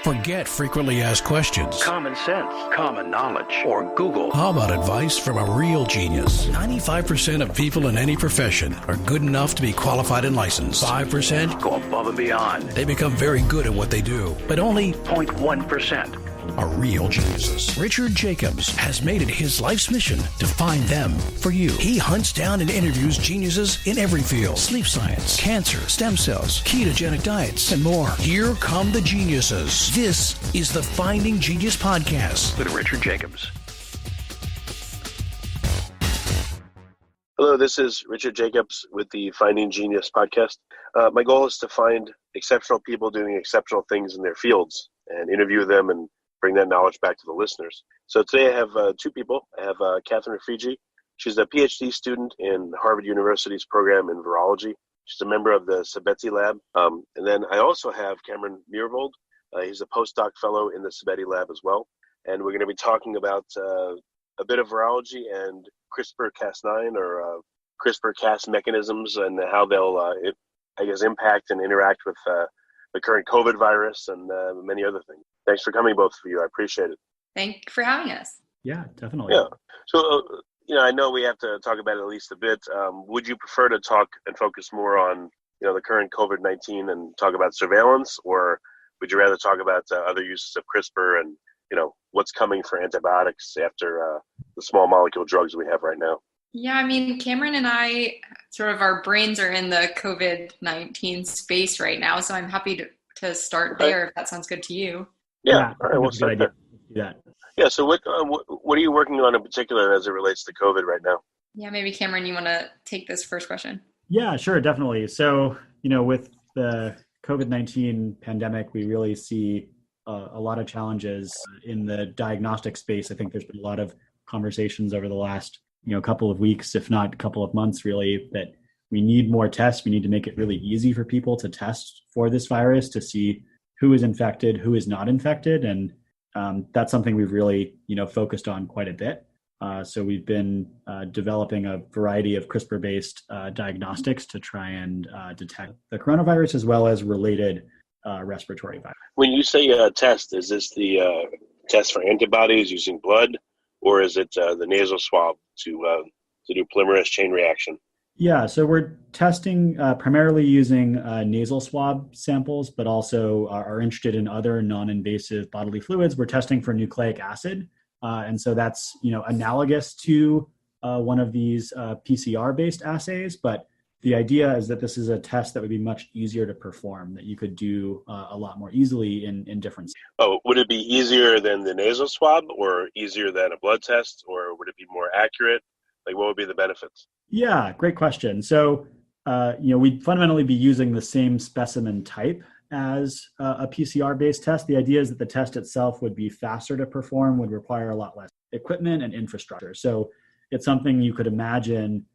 Forget frequently asked questions. Common sense, common knowledge, or Google. How about advice from a real genius? 95% of people in any profession are good enough to be qualified and licensed. 5% go above and beyond. They become very good at what they do, but only 0.1% are real geniuses. Richard Jacobs has made it his life's mission to find them for you. He hunts down and interviews geniuses in every field: sleep science, cancer, stem cells, ketogenic diets, and more. Here come the geniuses. This is the Finding Genius Podcast with Richard Jacobs. Hello, this is Richard Jacobs with the Finding Genius Podcast. My goal is to find exceptional people doing exceptional things in their fields and interview them and bring that knowledge back to the listeners. So today I have two people. I have Catherine Freije. She's a Ph.D. student in Harvard University's program in Virology. She's a member of the Sabeti Lab. And then I also have Cameron Myhrvold. He's a postdoc fellow in the Sabeti Lab as well. And we're going to be talking about a bit of virology and CRISPR-Cas9 or CRISPR-Cas mechanisms and how they'll, impact and interact with the current COVID virus and many other things. Thanks for coming, both of you. I appreciate it. Thank you for having us. Yeah, definitely. Yeah. So, I know we have to talk about it at least a bit. Would you prefer to talk and focus more on, the current COVID-19 and talk about surveillance, or would you rather talk about other uses of CRISPR and, what's coming for antibiotics after the small molecule drugs we have right now? Yeah, I mean, Cameron and I, sort of our brains are in the COVID-19 space right now, so I'm happy to start there if that sounds good to you. Yeah. All right, we'll start there. Do that. Yeah, so what are you working on in particular as it relates to COVID right now? Yeah, maybe Cameron, you want to take this first question? Yeah, sure, definitely. So, with the COVID-19 pandemic, we really see a lot of challenges in the diagnostic space. I think there's been a lot of conversations over the last, couple of weeks, if not a couple of months, really, that we need more tests. We need to make it really easy for people to test for this virus to see who is infected, who is not infected. And that's something we've really, focused on quite a bit. So we've been developing a variety of CRISPR-based diagnostics to try and detect the coronavirus as well as related respiratory virus. When you say test, is this the test for antibodies using blood, or is it the nasal swab to do polymerase chain reaction? Yeah, so we're testing primarily using nasal swab samples, but also are interested in other non-invasive bodily fluids. We're testing for nucleic acid, and so that's analogous to one of these PCR-based assays. But the idea is that this is a test that would be much easier to perform, that you could do a lot more easily in different. Oh, would it be easier than the nasal swab, or easier than a blood test, or would it be more accurate? Like, what would be the benefits? Yeah, great question. So, we'd fundamentally be using the same specimen type as a PCR-based test. The idea is that the test itself would be faster to perform, would require a lot less equipment and infrastructure. So it's something you could imagine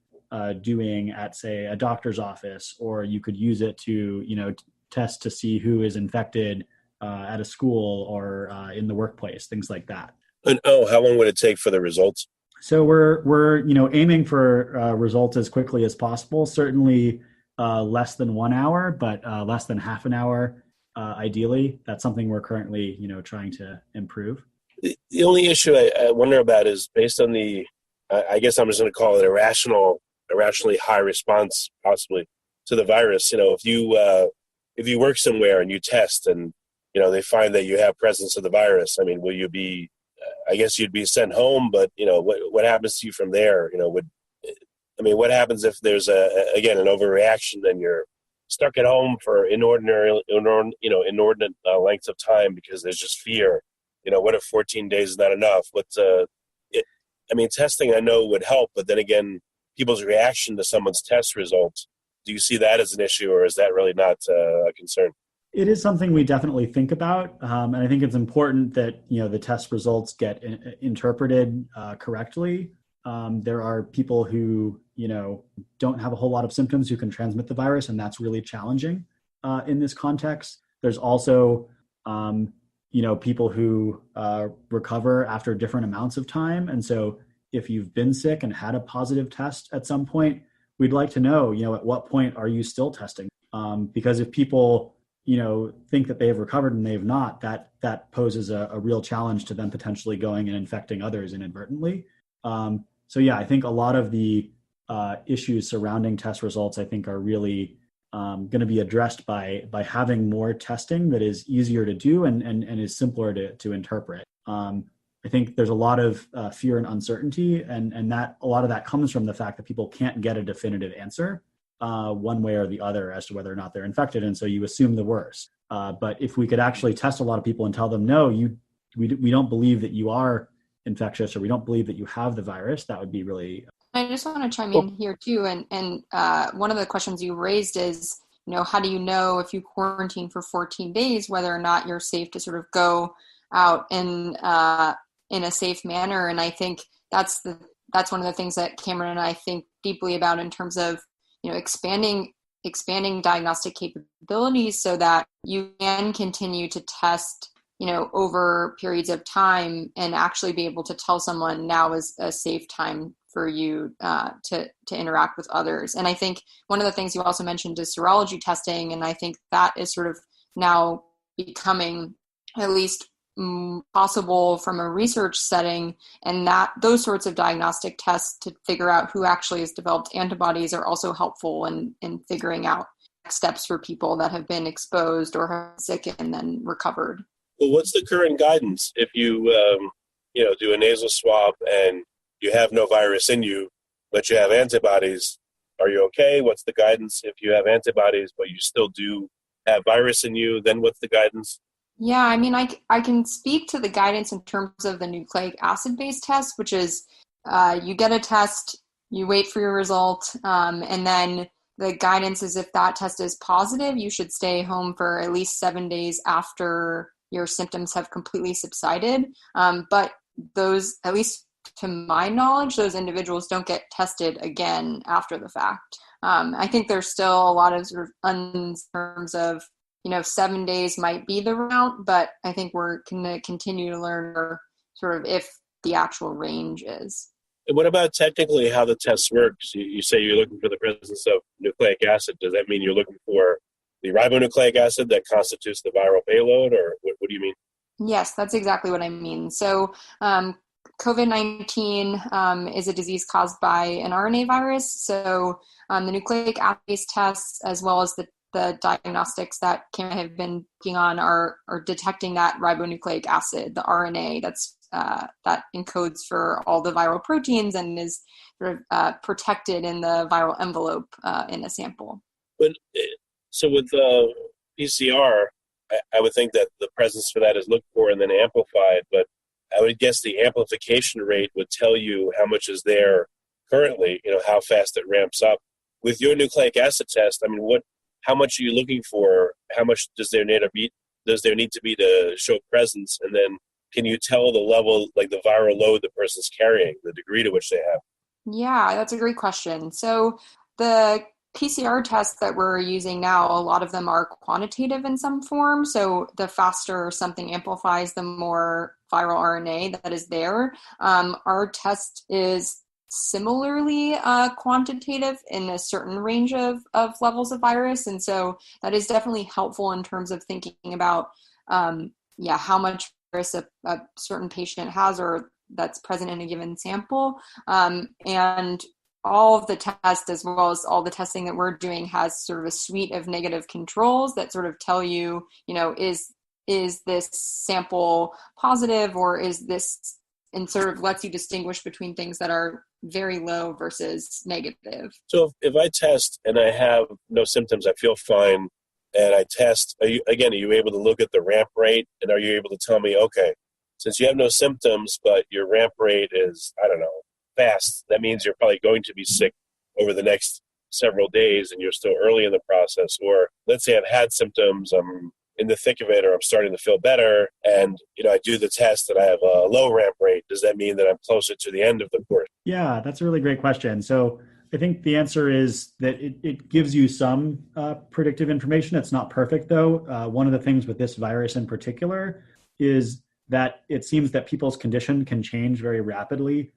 doing at, say, a doctor's office, or you could use it to, test to see who is infected at a school or in the workplace, things like that. And how long would it take for the results? So we're aiming for results as quickly as possible. Certainly less than 1 hour, but less than half an hour ideally. That's something we're currently trying to improve. The only issue I wonder about is based on the, I guess I'm just going to call it irrationally high response possibly to the virus. If you work somewhere and you test and they find that you have presence of the virus, I mean, will you be? I guess you'd be sent home, but what happens to you from there? What happens if there's an overreaction and you're stuck at home for inordinate lengths of time because there's just fear? What if 14 days is not enough? Testing I know would help, but then again, people's reaction to someone's test results. Do you see that as an issue, or is that really not a concern? It is something we definitely think about, and I think it's important that the test results get interpreted correctly. There are people who don't have a whole lot of symptoms who can transmit the virus, and that's really challenging in this context. There's also people who recover after different amounts of time, and so if you've been sick and had a positive test at some point, we'd like to know at what point are you still testing? Because if people think that they have recovered and they have not, that poses a real challenge to them potentially going and infecting others inadvertently. I think a lot of the issues surrounding test results, I think, are really going to be addressed by having more testing that is easier to do and is simpler to interpret. I think there's a lot of fear and uncertainty, and that a lot of that comes from the fact that people can't get a definitive answer one way or the other as to whether or not they're infected, and so you assume the worst. But if we could actually test a lot of people and tell them, no, we don't believe that you are infectious, or we don't believe that you have the virus, that would be really. I just want to chime in here too, and one of the questions you raised is, how do you know if you quarantine for 14 days whether or not you're safe to sort of go out in a safe manner? And I think that's one of the things that Cameron and I think deeply about in terms of expanding diagnostic capabilities so that you can continue to test over periods of time and actually be able to tell someone now is a safe time for you to interact with others. And I think one of the things you also mentioned is serology testing, and I think that is sort of now becoming at least possible from a research setting, and that those sorts of diagnostic tests to figure out who actually has developed antibodies are also helpful in figuring out steps for people that have been exposed or have been sick and then recovered. Well, what's the current guidance if you do a nasal swab and you have no virus in you, but you have antibodies? Are you okay? What's the guidance if you have antibodies, but you still do have virus in you? Then what's the guidance? Yeah, I mean, I can speak to the guidance in terms of the nucleic acid-based test, which is you get a test, you wait for your result, and then the guidance is if that test is positive, you should stay home for at least 7 days after your symptoms have completely subsided. But those, at least to my knowledge, those individuals don't get tested again after the fact. I think there's still a lot of sort of in terms of 7 days might be the route, but I think we're going to continue to learn sort of if the actual range is. And what about technically how the test works? You say you're looking for the presence of nucleic acid. Does that mean you're looking for the ribonucleic acid that constitutes the viral payload, or what do you mean? Yes, that's exactly what I mean. So COVID-19 is a disease caused by an RNA virus. So the nucleic acid-based tests, as well as the diagnostics that Cameron have been working on, are detecting that ribonucleic acid, the RNA that encodes for all the viral proteins and is sort of protected in the viral envelope in a sample. So with PCR, I would think that the presence for that is looked for and then amplified, but I would guess the amplification rate would tell you how much is there currently, how fast it ramps up. With your nucleic acid test, I mean, how much are you looking for? How much does there need to be to show presence? And then can you tell the level, like the viral load the person's carrying, the degree to which they have? Yeah, that's a great question. So the PCR tests that we're using now, a lot of them are quantitative in some form. So the faster something amplifies, the more viral RNA that is there. Our test is similarly quantitative in a certain range of levels of virus. And so that is definitely helpful in terms of thinking about, how much virus a certain patient has or that's present in a given sample. And all of the tests, as well as all the testing that we're doing, has sort of a suite of negative controls that sort of tell you, is this sample positive, or is this, and sort of lets you distinguish between things that are very low versus negative. So if I test and I have no symptoms, I feel fine, and I test, are you able to look at the ramp rate, and are you able to tell me, okay, since you have no symptoms, but your ramp rate is, fast, that means you're probably going to be sick over the next several days and you're still early in the process? Or let's say I've had symptoms, I'm in the thick of it, or I'm starting to feel better, and I do the test and I have a low ramp rate. Does that mean that I'm closer to the end of the course? Yeah, that's a really great question. So I think the answer is that it gives you some predictive information. It's not perfect, though. One of the things with this virus in particular is that it seems that people's condition can change very rapidly,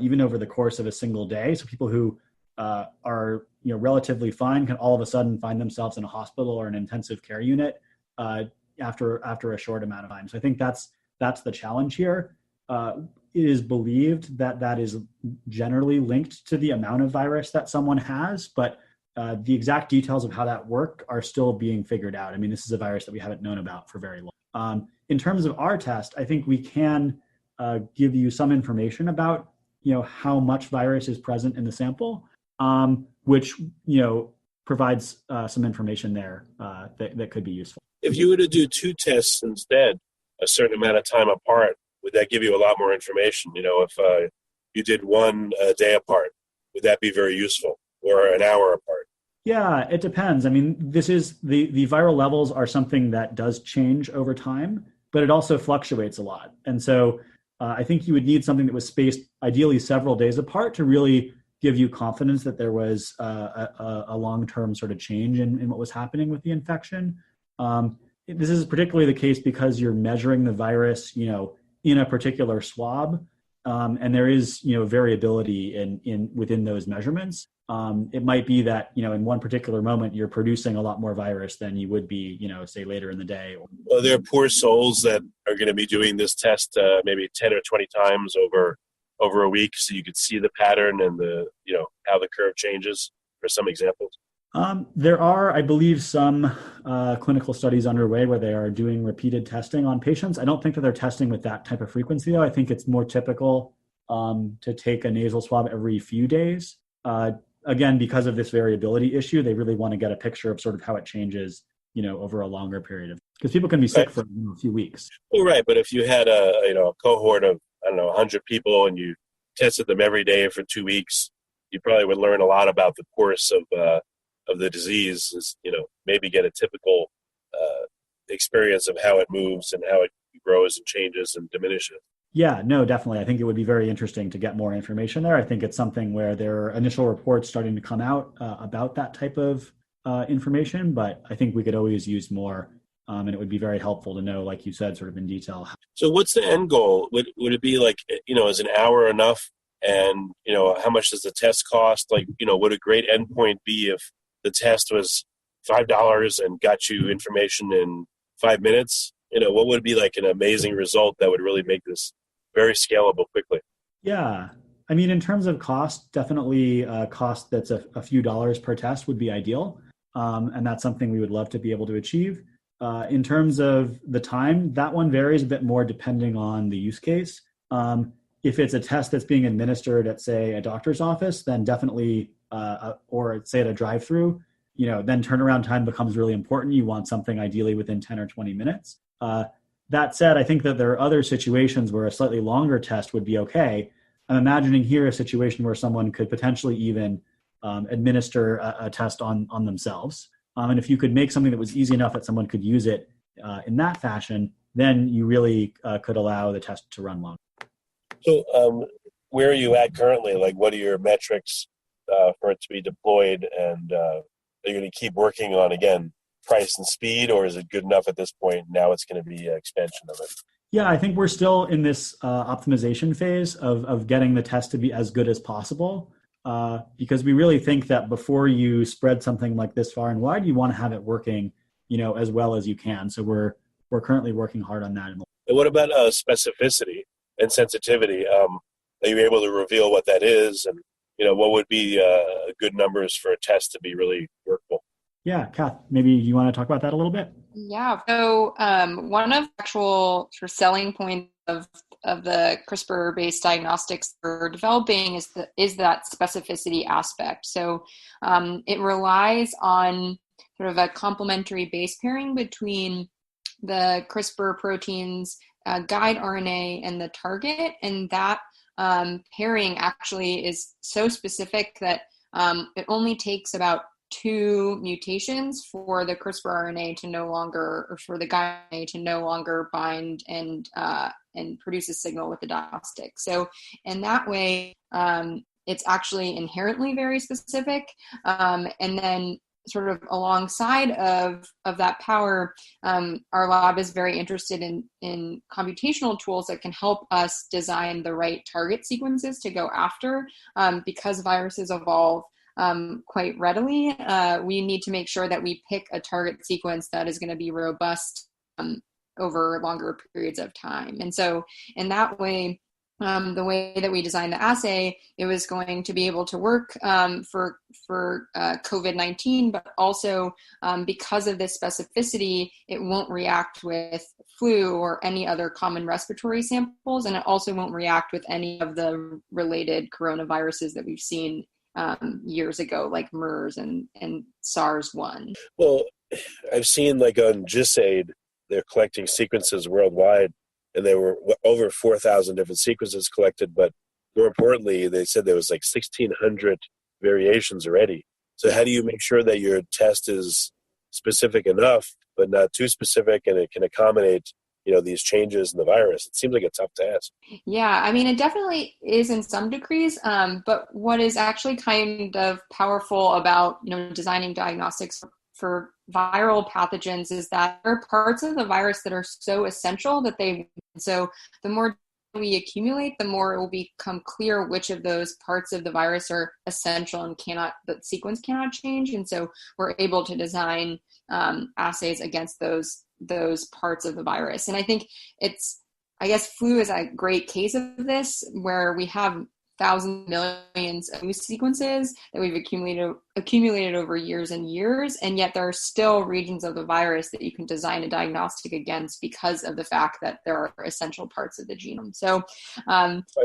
even over the course of a single day. So people who are relatively fine can all of a sudden find themselves in a hospital or an intensive care unit after a short amount of time. So I think that's the challenge here. It is believed that is generally linked to the amount of virus that someone has, but the exact details of how that work are still being figured out. I mean, this is a virus that we haven't known about for very long. In terms of our test, I think we can give you some information about, how much virus is present in the sample, which, provides some information there that could be useful. If you were to do two tests instead, a certain amount of time apart, would that give you a lot more information? If you did one day apart, would that be very useful, or an hour apart? Yeah, it depends. I mean, this is the viral levels are something that does change over time, but it also fluctuates a lot. And so I think you would need something that was spaced ideally several days apart to really give you confidence that there was a long-term sort of change in what was happening with the infection. This is particularly the case because you're measuring the virus, in a particular swab, and there is, variability within those measurements. It might be that, in one particular moment, you're producing a lot more virus than you would be, say later in the day. Well, there are poor souls that are going to be doing this test maybe 10 or 20 times over a week, so you could see the pattern and how the curve changes, for some examples. There are, I believe, some clinical studies underway where they are doing repeated testing on patients. I don't think that they're testing with that type of frequency, though. I think it's more typical to take a nasal swab every few days. Again, because of this variability issue, they really want to get a picture of sort of how it changes, over a longer period of, because people can be sick for a few weeks. Well, right, but if you had a cohort of 100 people and you tested them every day for 2 weeks, you probably would learn a lot about the course of the disease. Maybe get a typical experience of how it moves and how it grows and changes and diminishes. Yeah, no, definitely. I think it would be very interesting to get more information there. I think it's something where there are initial reports starting to come out about that type of information, but I think we could always use more, and it would be very helpful to know, like you said, sort of in detail. So what's the end goal? Would it be like, is an hour enough? And, how much does the test cost? Like, would a great endpoint be if the test was $5 and got you information in 5 minutes? What would be like an amazing result that would really make this very scalable quickly? Yeah. I mean, in terms of cost, definitely a cost that's a few dollars per test would be ideal. And that's something we would love to be able to achieve. In terms of the time, that one varies a bit more depending on the use case. If it's a test that's being administered at, say, a doctor's office, then definitely, or say at a drive-through, then turnaround time becomes really important. You want something ideally within 10 or 20 minutes. That said, I think that there are other situations where a slightly longer test would be okay. I'm imagining here a situation where someone could potentially even administer a test on themselves. And if you could make something that was easy enough that someone could use it in that fashion, then you really could allow the test to run longer. So where are you at currently? Like, what are your metrics for it to be deployed? And are you going to keep working on, again, price and speed, or is it good enough at this point? Now it's going to be expansion of it. Yeah, I think we're still in this optimization phase of getting the test to be as good as possible, because we really think that before you spread something like this far and wide, you want to have it working, as well as you can. So we're currently working hard on that. And what about specificity and sensitivity? Are you able to reveal what that is, and what would be good numbers for a test to be really workable? Yeah, Kath, maybe you want to talk about that a little bit? Yeah. So one of the actual sort of selling points of the CRISPR-based diagnostics we're developing is that specificity aspect. So it relies on sort of a complementary base pairing between the CRISPR protein's guide RNA and the target, and that pairing actually is so specific that it only takes about 2 mutations for the CRISPR RNA to no longer, or for the guide RNA to no longer bind and produce a signal with the diagnostic. So in that way, it's actually inherently very specific. And then sort of alongside of that power, our lab is very interested in computational tools that can help us design the right target sequences to go after, because viruses evolve quite readily. We need to make sure that we pick a target sequence that is going to be robust over longer periods of time. And so in that way, the way that we designed the assay, it was going to be able to work for COVID-19, but also because of this specificity, it won't react with flu or any other common respiratory samples, and it also won't react with any of the related coronaviruses that we've seen years ago, like MERS and SARS-1. Well, I've seen like on GISAID, they're collecting sequences worldwide, and there were over 4,000 different sequences collected, but more importantly, they said there was like 1,600 variations already. So how do you make sure that your test is specific enough, but not too specific, and it can accommodate, these changes in the virus? It seems like a tough task. Yeah, I mean, it definitely is in some degrees, but what is actually kind of powerful about, designing diagnostics for viral pathogens is that there are parts of the virus that are so essential that so the more we accumulate, the more it will become clear which of those parts of the virus are essential and the sequence cannot change. And so we're able to design assays against those parts of the virus. And I think flu is a great case of this, where we have thousands, millions of new sequences that we've accumulated over years and years, and yet there are still regions of the virus that you can design a diagnostic against because of the fact that there are essential parts of the genome. So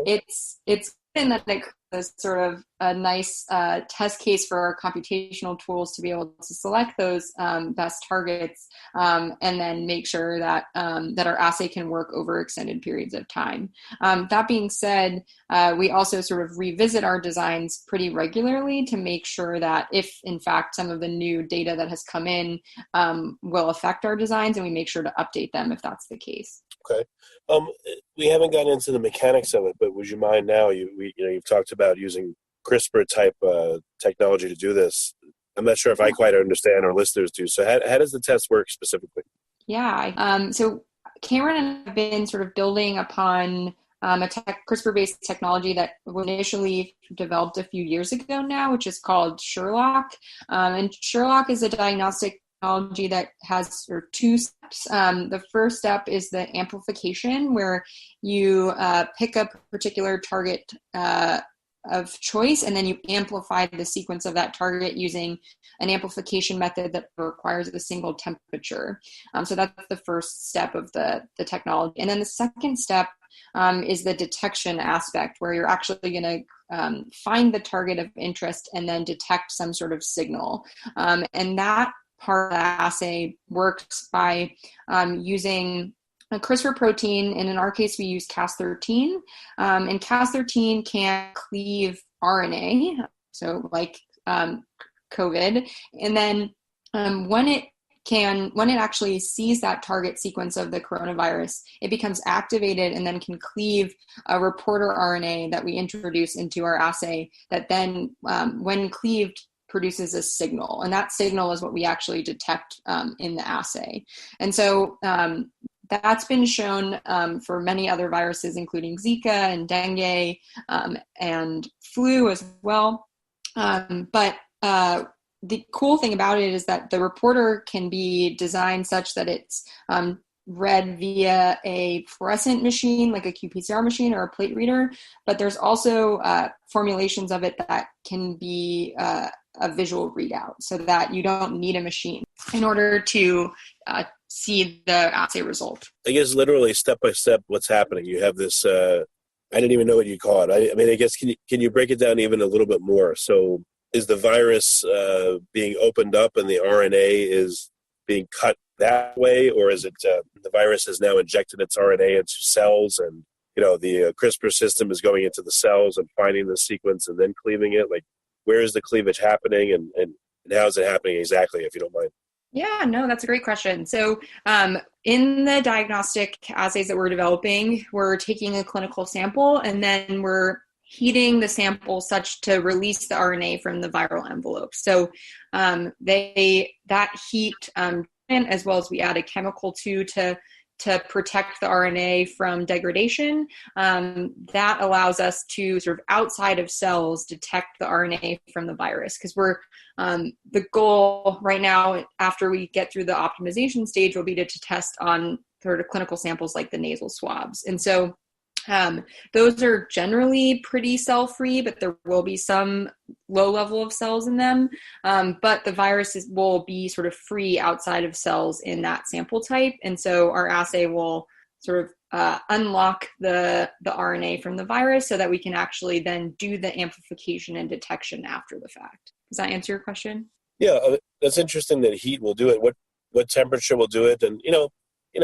it's been that it is sort of a nice test case for our computational tools to be able to select those best targets and then make sure that that our assay can work over extended periods of time. That being said, we also sort of revisit our designs pretty regularly to make sure that if, in fact, some of the new data that has come in will affect our designs, and we make sure to update them if that's the case. Okay. We haven't gotten into the mechanics of it, but would you mind now? You've talked about using CRISPR type technology to do this. I'm not sure if I quite understand, or listeners do. So how does the test work specifically? Yeah. So Cameron and I have been sort of building upon a CRISPR-based technology that was initially developed a few years ago now, which is called Sherlock. And Sherlock is a diagnostic technology that has sort of two steps. The first step is the amplification, where you pick a particular target of choice, and then you amplify the sequence of that target using an amplification method that requires a single temperature. So that's the first step of the technology. And then the second step is the detection aspect, where you're actually going to find the target of interest and then detect some sort of signal. And that part of the assay works by using a CRISPR protein, and in our case, we use Cas13. And Cas13 can cleave RNA, so like COVID. And then when it actually sees that target sequence of the coronavirus, it becomes activated and then can cleave a reporter RNA that we introduce into our assay that then, when cleaved, produces a signal. And that signal is what we actually detect in the assay. And so that's been shown for many other viruses, including Zika and dengue and flu as well. But the cool thing about it is that the reporter can be designed such that it's read via a fluorescent machine, like a qPCR machine or a plate reader. But there's also formulations of it that can be a visual readout, so that you don't need a machine in order to see the assay result. I guess literally step by step what's happening. You have this, I didn't even know what you call it. I mean, I guess, can you break it down even a little bit more? So is the virus being opened up and the RNA is being cut that way? Or is it the virus has now injected its RNA into cells, and the CRISPR system is going into the cells and finding the sequence and then cleaving it? Like, where is the cleavage happening, and how is it happening exactly, if you don't mind? Yeah, no, that's a great question. So in the diagnostic assays that we're developing, we're taking a clinical sample, and then we're heating the sample such to release the RNA from the viral envelope. So that heat, as well as we add a chemical to to protect the RNA from degradation. That allows us to sort of outside of cells detect the RNA from the virus, because we're the goal right now, after we get through the optimization stage, will be to test on sort of clinical samples like the nasal swabs. And so those are generally pretty cell-free, but there will be some low level of cells in them. But the viruses will be sort of free outside of cells in that sample type. And so our assay will sort of unlock the RNA from the virus so that we can actually then do the amplification and detection after the fact. Does that answer your question? Yeah, that's interesting that heat will do it. What temperature will do it? And you know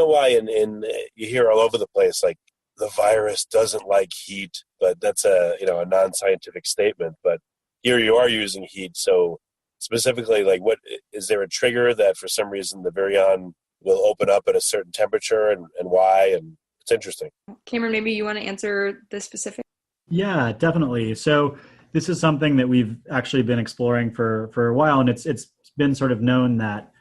why? And you hear all over the place like, the virus doesn't like heat, but that's a non-scientific statement. But here you are using heat. So specifically, like, what is there a trigger that for some reason the virion will open up at a certain temperature, and why? And it's interesting. Cameron, maybe you want to answer the specific? Yeah, definitely. So this is something that we've actually been exploring for a while, and it's been sort of known that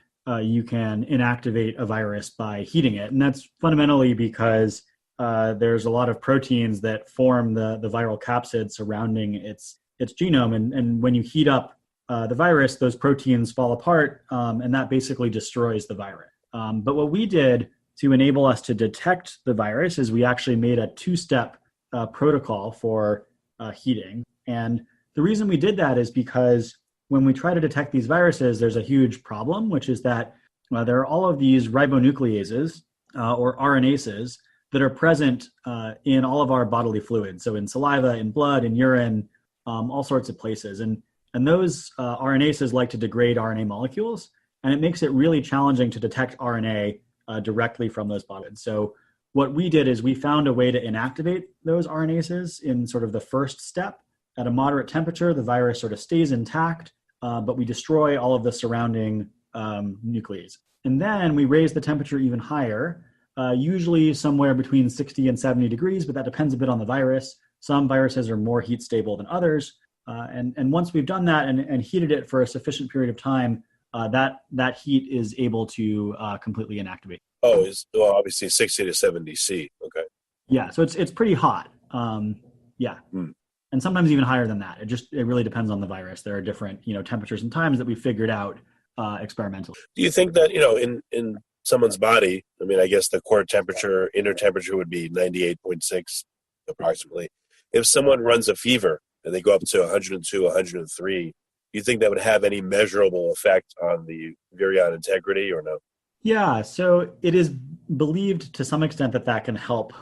you can inactivate a virus by heating it, and that's fundamentally because there's a lot of proteins that form the viral capsid surrounding its genome. And when you heat up the virus, those proteins fall apart, and that basically destroys the virus. But what we did to enable us to detect the virus is we actually made a two-step protocol for heating. And the reason we did that is because when we try to detect these viruses, there's a huge problem, which is that there are all of these ribonucleases or RNases that are present in all of our bodily fluids. So in saliva, in blood, in urine, all sorts of places. And those RNases like to degrade RNA molecules, and it makes it really challenging to detect RNA directly from those bodies. So what we did is we found a way to inactivate those RNases in sort of the first step. At a moderate temperature, the virus sort of stays intact, but we destroy all of the surrounding nuclease. And then we raise the temperature even higher, usually somewhere between 60 and 70 degrees, but that depends a bit on the virus. Some viruses are more heat stable than others. And once we've done that and heated it for a sufficient period of time, that heat is able to completely inactivate. Oh, obviously 60 to 70 C. Okay. Yeah, so it's pretty hot. Yeah. And sometimes even higher than that. It really depends on the virus. There are different, temperatures and times that we figured out experimentally. Do you think that, in someone's body, I mean, I guess the core temperature, inner temperature would be 98.6 approximately. If someone runs a fever and they go up to 102, 103, do you think that would have any measurable effect on the virion integrity or no? Yeah, so it is believed to some extent that can help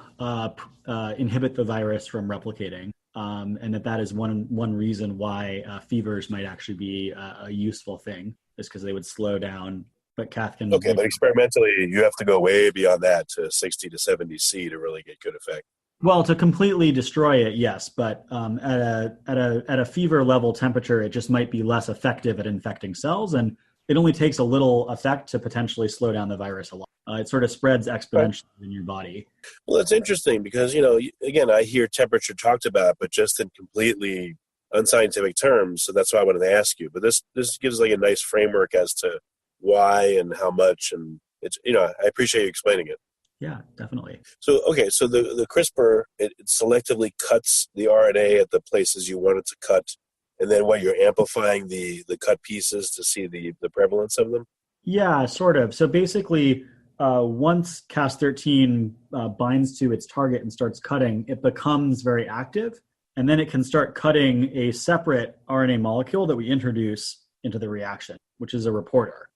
inhibit the virus from replicating, and that is one reason why fevers might actually be a useful thing, is because they would slow down. But Kath can... Okay, but experimentally, you have to go way beyond that to 60 to 70 C to really get good effect. Well, to completely destroy it, yes, but at a fever level temperature, it just might be less effective at infecting cells, and it only takes a little effect to potentially slow down the virus a lot. It sort of spreads exponentially in your body. Well, it's interesting because, again, I hear temperature talked about, but just in completely unscientific terms, so that's why I wanted to ask you. But this gives like a nice framework as to why and how much, and it's, I appreciate you explaining it. Yeah, definitely. So, okay, so the CRISPR, it selectively cuts the RNA at the places you want it to cut, and then you're amplifying the cut pieces to see the prevalence of them? Yeah, sort of. So basically, once Cas13 binds to its target and starts cutting, it becomes very active, and then it can start cutting a separate RNA molecule that we introduce into the reaction, which is a reporter.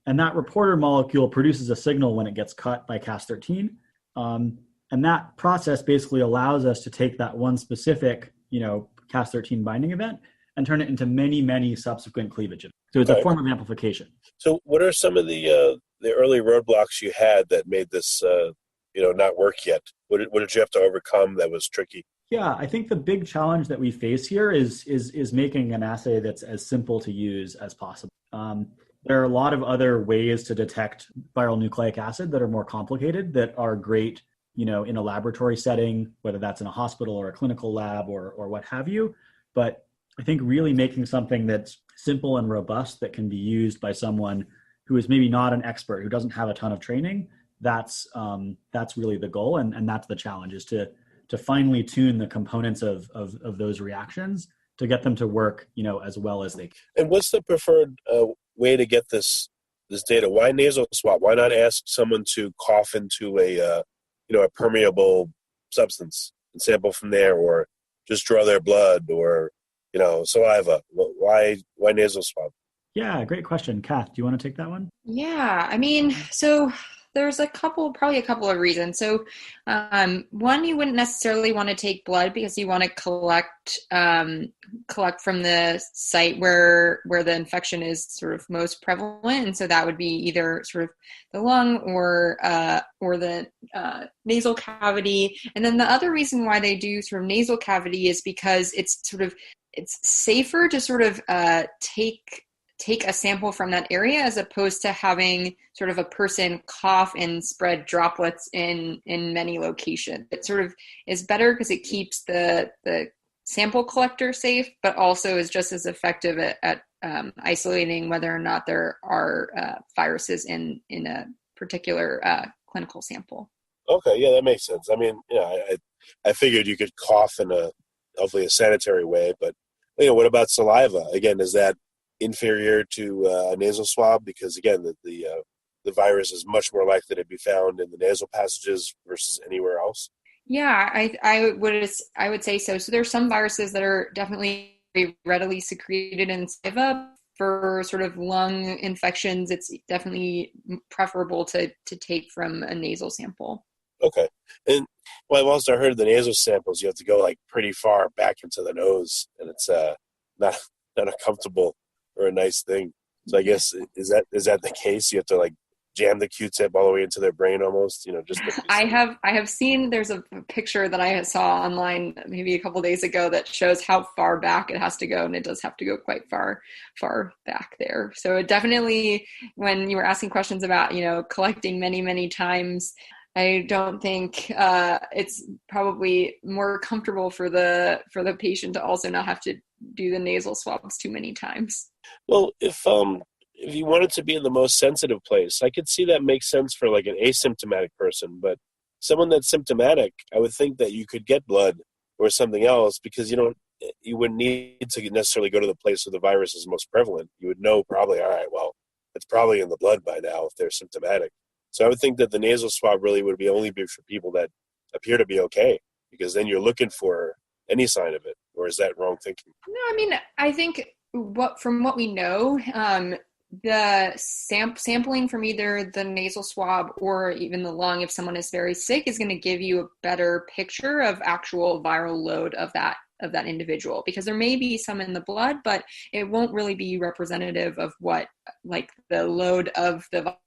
And that reporter molecule produces a signal when it gets cut by Cas13. And that process basically allows us to take that one specific, Cas13 binding event and turn it into many, many subsequent cleavage. So it's a form of amplification. So what are some of the early roadblocks you had that made this, not work yet? What did you have to overcome that was tricky? Yeah, I think the big challenge that we face here is making an assay that's as simple to use as possible. There are a lot of other ways to detect viral nucleic acid that are more complicated, that are great, in a laboratory setting, whether that's in a hospital or a clinical lab or what have you. But I think really making something that's simple and robust that can be used by someone who is maybe not an expert, who doesn't have a ton of training, that's really the goal, and that's the challenge, is to finely tune the components of those reactions to get them to work, as well as they can. And what's the preferred way to get this data? Why nasal swab? Why not ask someone to cough into a permeable substance and sample from there, or just draw their blood, or saliva? Why nasal swab? Yeah, great question. Kath, do you want to take that one? Yeah, so there's probably a couple of reasons. So one, you wouldn't necessarily want to take blood because you want to collect from the site where the infection is sort of most prevalent. And so that would be either sort of the lung or the nasal cavity. And then the other reason why they do sort of nasal cavity is because it's safer to sort of take a sample from that area, as opposed to having sort of a person cough and spread droplets in many locations. It sort of is better because it keeps the sample collector safe, but also is just as effective at isolating whether or not there are viruses in a particular clinical sample. Okay, yeah, that makes sense. I figured you could cough in hopefully a sanitary way, but what about saliva? Again, is that inferior to a nasal swab? Because again, the virus is much more likely to be found in the nasal passages versus anywhere else. Yeah, I would say so. So there's some viruses that are definitely very readily secreted in saliva. For sort of lung infections, it's definitely preferable to take from a nasal sample. Okay. And I've also heard the nasal samples, you have to go pretty far back into the nose, and it's not a comfortable or a nice thing. So I guess, is that the case? You have to jam the Q-tip all the way into their brain almost, just I have seen, there's a picture that I saw online maybe a couple days ago that shows how far back it has to go, and it does have to go quite far back there. So it definitely, when you were asking questions about, collecting many, many times, I don't think it's probably more comfortable for the patient to also not have to do the nasal swabs too many times. Well, if you wanted to be in the most sensitive place, I could see that makes sense for an asymptomatic person, but someone that's symptomatic, I would think that you could get blood or something else, because you wouldn't need to necessarily go to the place where the virus is most prevalent. You would know probably, all right, well, it's probably in the blood by now if they're symptomatic. So I would think that the nasal swab really would only be for people that appear to be okay, because then you're looking for any sign of it. Or is that wrong thinking? No, I think from what we know, the sampling from either the nasal swab or even the lung, if someone is very sick, is going to give you a better picture of actual viral load of that individual, because there may be some in the blood, but it won't really be representative of what the load of the virus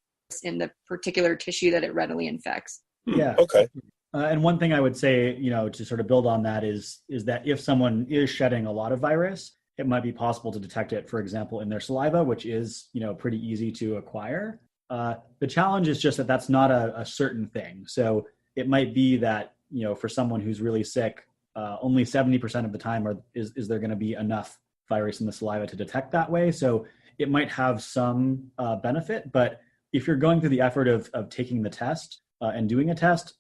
in the particular tissue that it readily infects. Yeah. Okay. And one thing I would say, to sort of build on that is that if someone is shedding a lot of virus, it might be possible to detect it, for example, in their saliva, which is, pretty easy to acquire. The challenge is just that that's not a certain thing. So it might be that, for someone who's really sick, only 70% of the time is there going to be enough virus in the saliva to detect that way. So it might have some benefit, but if you're going through the effort of taking the test and doing a test,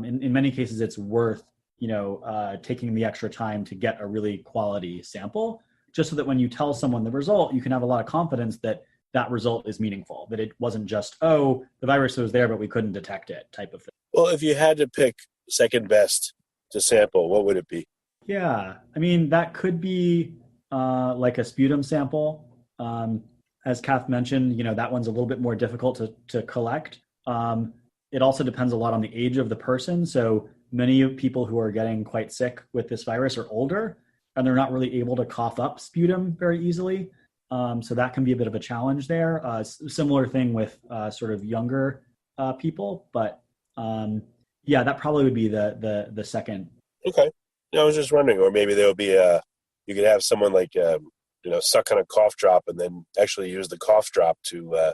in many cases, it's worth, taking the extra time to get a really quality sample, just so that when you tell someone the result, you can have a lot of confidence that that result is meaningful, that it wasn't just, the virus was there, but we couldn't detect it type of thing. Well, if you had to pick second best to sample, what would it be? Yeah, that could be a sputum sample. As Kath mentioned, that one's a little bit more difficult to collect. It also depends a lot on the age of the person. So many people who are getting quite sick with this virus are older, and they're not really able to cough up sputum very easily. So that can be a bit of a challenge there. Similar thing with sort of younger people, but that probably would be the second. Okay. I was just wondering, or maybe there would be you could have someone suck on a cough drop and then actually use the cough drop to,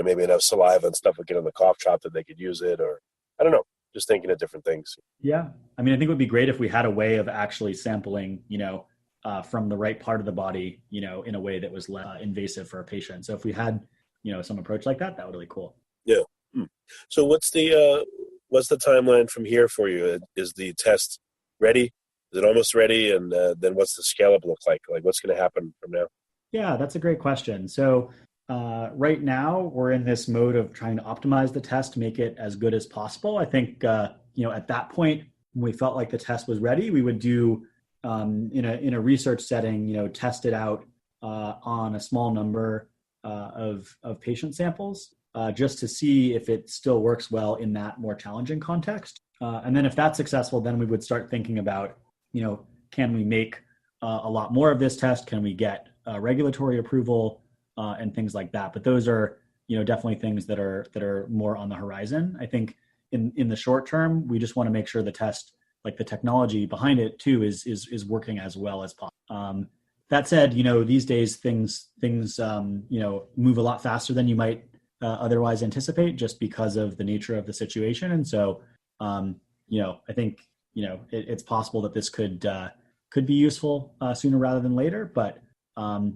maybe enough saliva and stuff would get on the cough drop that they could use it, or I don't know, just thinking of different things. Yeah. I think it would be great if we had a way of actually sampling, from the right part of the body, in a way that was less invasive for a patient. So if we had, some approach like that, that would be really cool. Yeah. So what's the timeline from here for you? Is the test ready? Is it almost ready? And then what's the scale up look like? Like what's going to happen from now? Yeah, that's a great question. So right now we're in this mode of trying to optimize the test to make it as good as possible. I think at that point when we felt like the test was ready, we would do in a research setting, test it out on a small number of patient samples just to see if it still works well in that more challenging context. And then if that's successful, then we would start thinking about, can we make a lot more of this test? Can we get regulatory approval and things like that? But those are, definitely things that are more on the horizon. I think in the short term, we just want to make sure the test, like the technology behind it too, is working as well as possible. That said, these days things move a lot faster than you might otherwise anticipate just because of the nature of the situation. And so, I think, it's possible that this could be useful sooner rather than later, but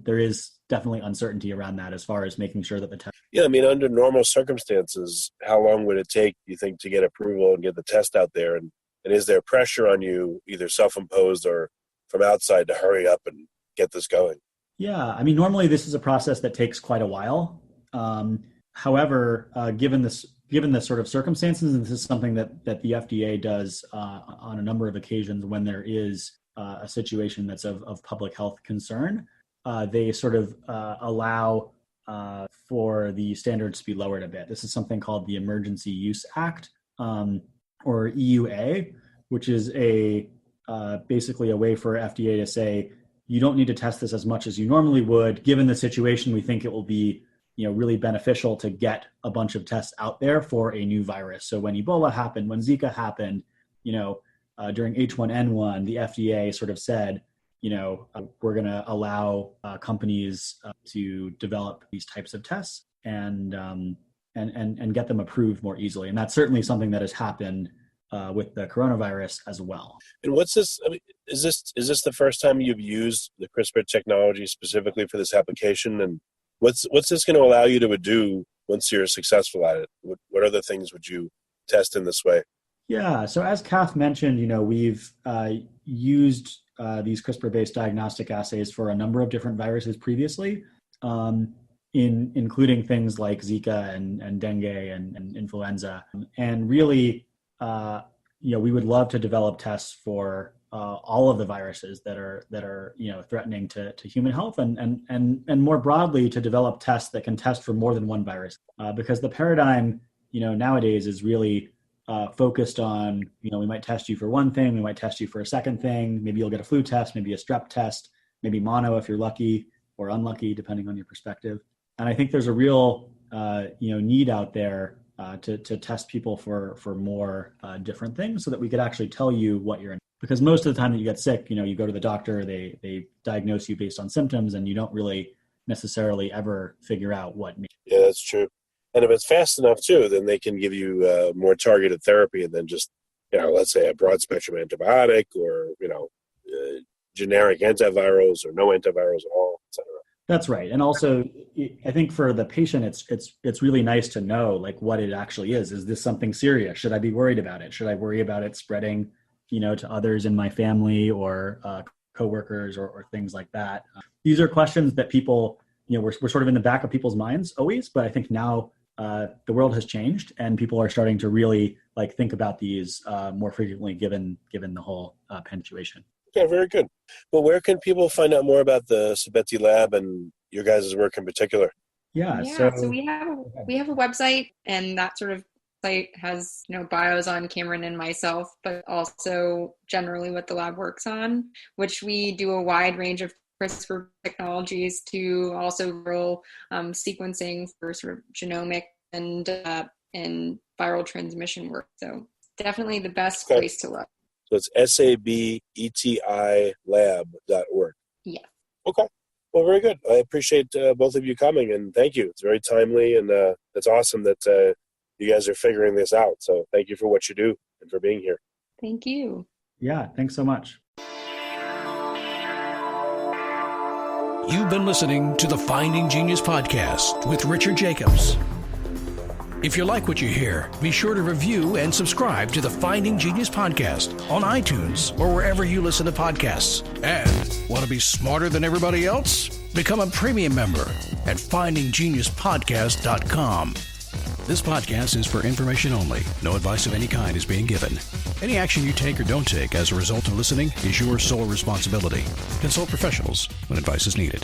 there is definitely uncertainty around that as far as making sure that the test. Yeah, I mean, under normal circumstances, how long would it take, you think, to get approval and get the test out there? And is there pressure on you, either self-imposed or from outside, to hurry up and get this going? Yeah, I mean, normally this is a process that takes quite a while. However, given the sort of circumstances, and this is something that the FDA does on a number of occasions when there is a situation that's of public health concern, they sort of allow for the standards to be lowered a bit. This is something called the Emergency Use Act, or EUA, which is basically a way for FDA to say, you don't need to test this as much as you normally would. Given the situation, we think it will be really beneficial to get a bunch of tests out there for a new virus. So when Ebola happened, when Zika happened, during H1N1, the FDA sort of said, we're going to allow companies to develop these types of tests and get them approved more easily. And that's certainly something that has happened with the coronavirus as well. And what's this? I mean, is this the first time you've used the CRISPR technology specifically for this application? And what's this going to allow you to do once you're successful at it? What other things would you test in this way? Yeah. So as Kath mentioned, we've used these CRISPR-based diagnostic assays for a number of different viruses previously, including things like Zika and dengue and influenza. And really, we would love to develop tests for all of the viruses that are threatening to human health, and more broadly to develop tests that can test for more than one virus, because the paradigm nowadays is really focused on, we might test you for one thing, we might test you for a second thing, maybe you'll get a flu test, maybe a strep test, maybe mono if you're lucky or unlucky, depending on your perspective. And I think there's a real need out there to test people for more different things so that we could actually tell you what you're in. Because most of the time that you get sick, you go to the doctor, they diagnose you based on symptoms, and you don't really necessarily ever figure out what. Yeah, that's true. And if it's fast enough too, then they can give you more targeted therapy, and then just, let's say a broad spectrum antibiotic, or, generic antivirals or no antivirals at all, et cetera. That's right. And also, I think for the patient, it's really nice to know like what it actually is. Is this something serious? Should I be worried about it? Should I worry about it spreading, to others in my family or coworkers or things like that? These are questions that people, we're sort of in the back of people's minds always, but I think now the world has changed and people are starting to really think about these more frequently given the whole situation. Yeah, very good. Well, where can people find out more about the Sabeti Lab and your guys' work in particular? Yeah, so we have a website, and that sort of site has bios on Cameron and myself, but also generally what the lab works on, which we do a wide range of CRISPR technologies to also roll sequencing for sort of genomic and viral transmission work. So definitely the best place to look. So it's sabetilab.org. Yeah. Okay. Well, very good. I appreciate both of you coming, and thank you. It's very timely, and it's awesome that you guys are figuring this out. So thank you for what you do and for being here. Thank you. Yeah, thanks so much. You've been listening to the Finding Genius podcast with Richard Jacobs. If you like what you hear, be sure to review and subscribe to the Finding Genius podcast on iTunes or wherever you listen to podcasts. And want to be smarter than everybody else? Become a premium member at findinggeniuspodcast.com. This podcast is for information only. No advice of any kind is being given. Any action you take or don't take as a result of listening is your sole responsibility. Consult professionals when advice is needed.